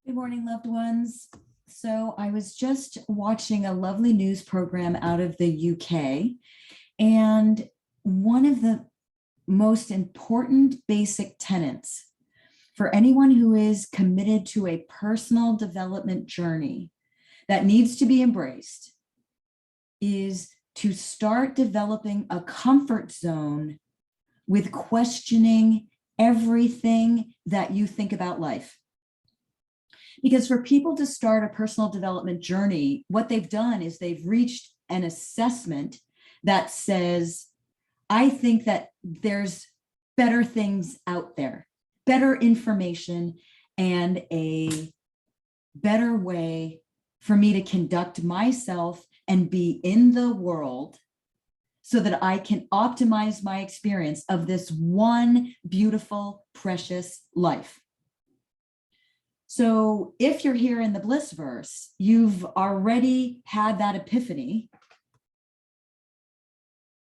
Good morning, loved ones. So I was just watching a lovely news program out of the UK, and one of the most important basic tenets for anyone who is committed to a personal development journey that needs to be embraced is to start developing a comfort zone with questioning everything that you think about life. Because for people to start a personal development journey, what they've done is they've reached an assessment that says, I think that there's better things out there, better information, and a better way for me to conduct myself and be in the world so that I can optimize my experience of this one beautiful, precious life. So if you're here in the Bliss verse, you've already had that epiphany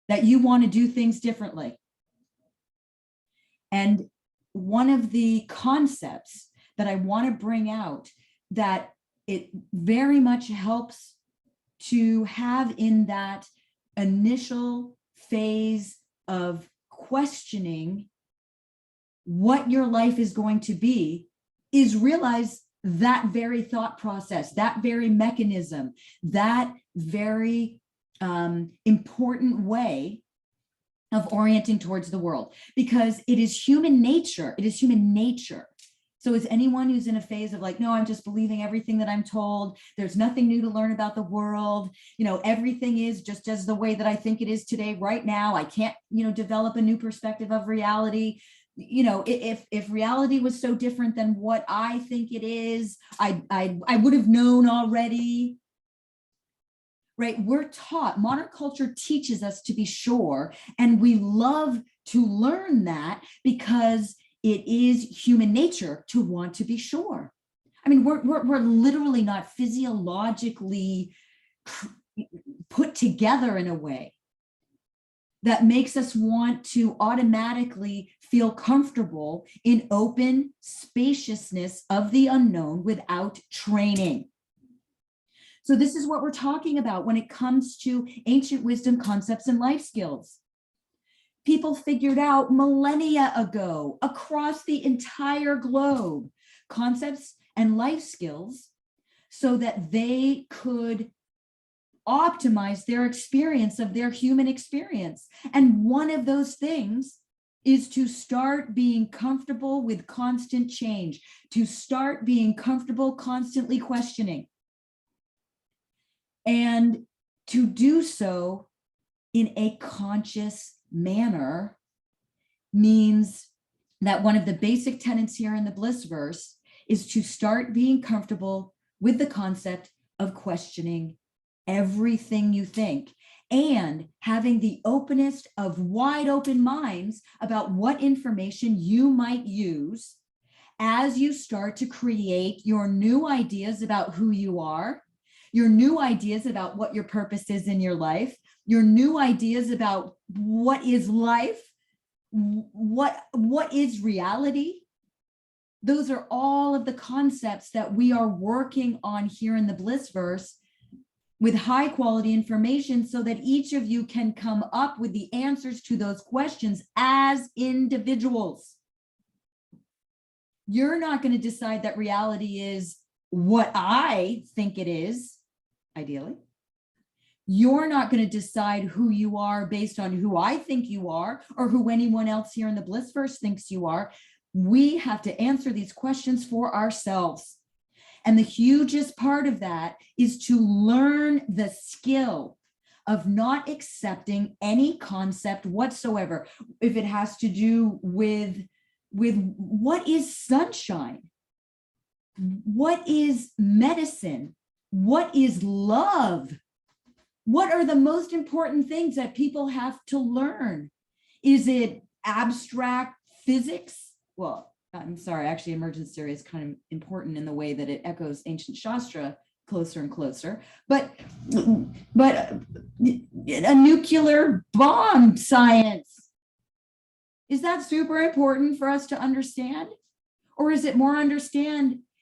that you want to do things differently. And one of the concepts that I want to bring out that it very much helps to have in that initial phase of questioning what your life is going to be is realize that very thought process, that very mechanism, that very important way of orienting towards the world, because it is human nature. It is human nature. So is anyone who's in a phase of like, no, I'm just believing everything that I'm told. There's nothing new to learn about the world. Everything is just as the way that I think it is today, right now. I can't, develop a new perspective of reality. If reality was so different than what I think it is, I would have known already. Right? We're taught, modern culture teaches us to be sure, and we love to learn that because it is human nature to want to be sure. I mean, we're literally not physiologically put together in a way that makes us want to automatically feel comfortable in open spaciousness of the unknown without training. So this is what we're talking about when it comes to ancient wisdom concepts and life skills. People figured out millennia ago across the entire globe concepts and life skills so that they could optimize their experience of their human experience. And one of those things is to start being comfortable with constant change, to start being comfortable constantly questioning. And to do so in a conscious manner means that one of the basic tenets here in the Bliss verse is to start being comfortable with the concept of questioning everything you think and having the openest of wide open minds about what information you might use as you start to create your new ideas about who you are, your new ideas about what your purpose is in your life, your new ideas about what is life, what is reality. Those are all of the concepts that we are working on here in the Bliss verse with high quality information so that each of you can come up with the answers to those questions as individuals. You're not going to decide that reality is what I think it is, ideally. You're not going to decide who you are based on who I think you are or who anyone else here in the Bliss verse thinks you are. We have to answer these questions for ourselves. And the hugest part of that is to learn the skill of not accepting any concept whatsoever. If it has to do with what is sunshine, what is medicine, what is love, what are the most important things that people have to learn? Is it abstract physics? Well, I'm sorry, actually emergence theory is kind of important in the way that it echoes ancient Shastra closer and closer, but a nuclear bomb science, is that super important for us to understand? Or is it more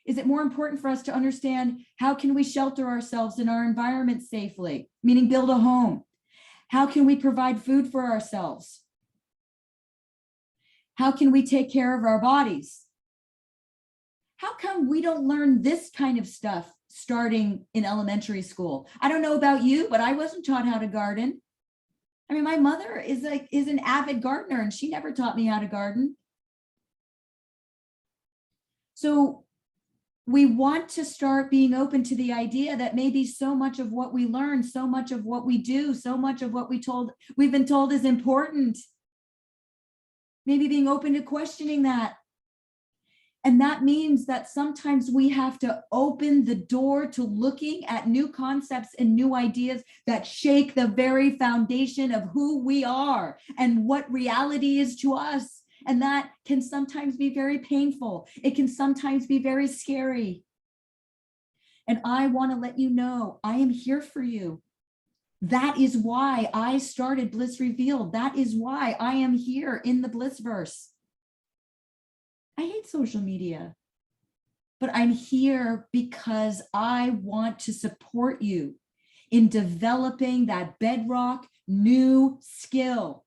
Is it more important for us to understand how can we shelter ourselves in our environment safely, meaning build a home? How can we provide food for ourselves? How can we take care of our bodies? How come we don't learn this kind of stuff starting in elementary school? I don't know about you, but I wasn't taught how to garden. I mean, my mother is an avid gardener and she never taught me how to garden. So we want to start being open to the idea that maybe so much of what we learn, so much of what we do, so much of what we've been told is important. Maybe being open to questioning that. And that means that sometimes we have to open the door to looking at new concepts and new ideas that shake the very foundation of who we are and what reality is to us. And that can sometimes be very painful. It can sometimes be very scary. And I want to let you know, I am here for you. That is why I started Bliss Revealed. That is why I am here in the Blissverse. I hate social media, but I'm here because I want to support you in developing that bedrock new skill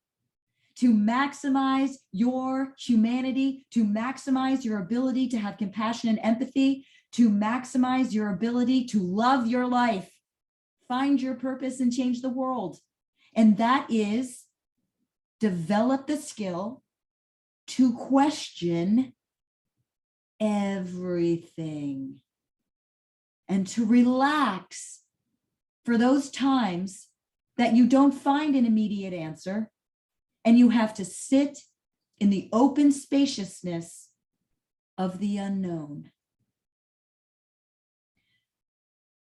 to maximize your humanity, to maximize your ability to have compassion and empathy, to maximize your ability to love your life, find your purpose and change the world. And that is develop the skill to question everything and to relax for those times that you don't find an immediate answer and you have to sit in the open spaciousness of the unknown.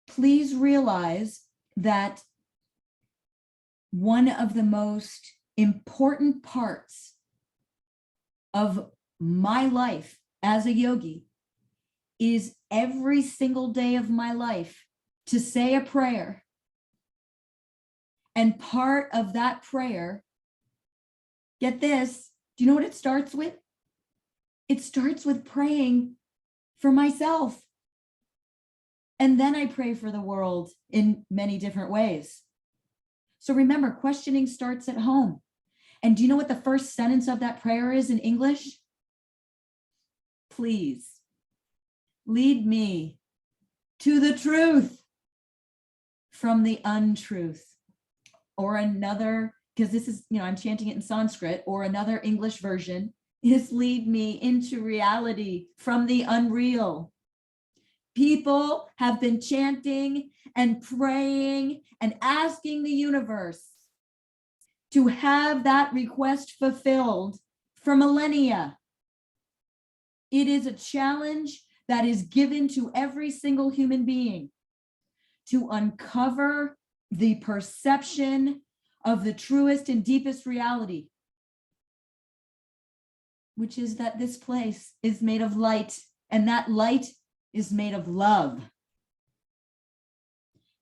Please realize that one of the most important parts of my life as a yogi is every single day of my life to say a prayer. And part of that prayer, get this, do you know what it starts with? It starts with praying for myself. And then I pray for the world in many different ways. So remember, questioning starts at home. And do you know what the first sentence of that prayer is in English? Please lead me to the truth from the untruth. Or another, because this is, I'm chanting it in Sanskrit, or another English version is lead me into reality from the unreal. People have been chanting and praying and asking the universe to have that request fulfilled for millennia. It is a challenge that is given to every single human being to uncover the perception of the truest and deepest reality, which is that this place is made of light, and that light is made of love.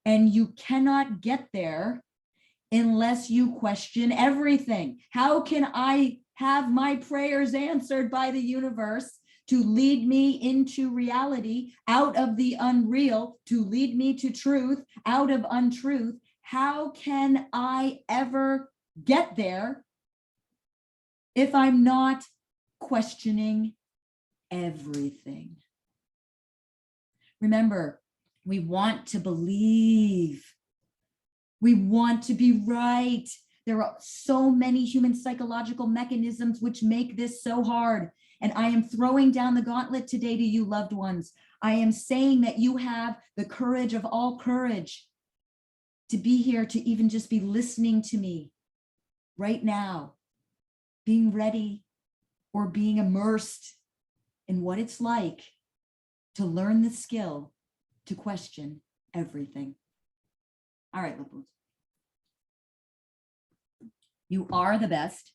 And you cannot get there unless you question everything. How can I have my prayers answered by the universe to lead me into reality out of the unreal, to lead me to truth out of untruth? How can I ever get there if I'm not questioning everything? Remember, we want to believe. We want to be right. There are so many human psychological mechanisms which make this so hard. And I am throwing down the gauntlet today to you, loved ones. I am saying that you have the courage of all courage to be here, to even just be listening to me right now, being ready or being immersed in what it's like to learn the skill to question everything. All right, loved ones. You are the best.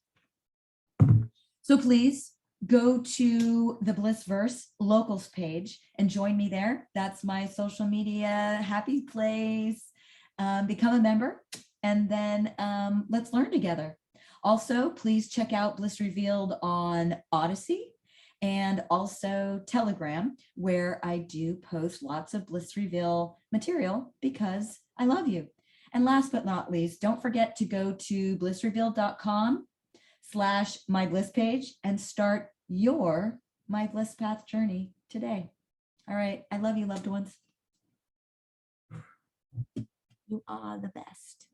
So please go to the Blissverse locals page and join me there. That's my social media happy place. Become a member, and then let's learn together. Also, please check out Bliss Revealed on Odyssey and also Telegram, where I do post lots of Bliss Reveal material because I love you. And last but not least, don't forget to go to blissreveal.com/my bliss page and start your My Bliss Path journey today. All right. I love you, loved ones. You are the best.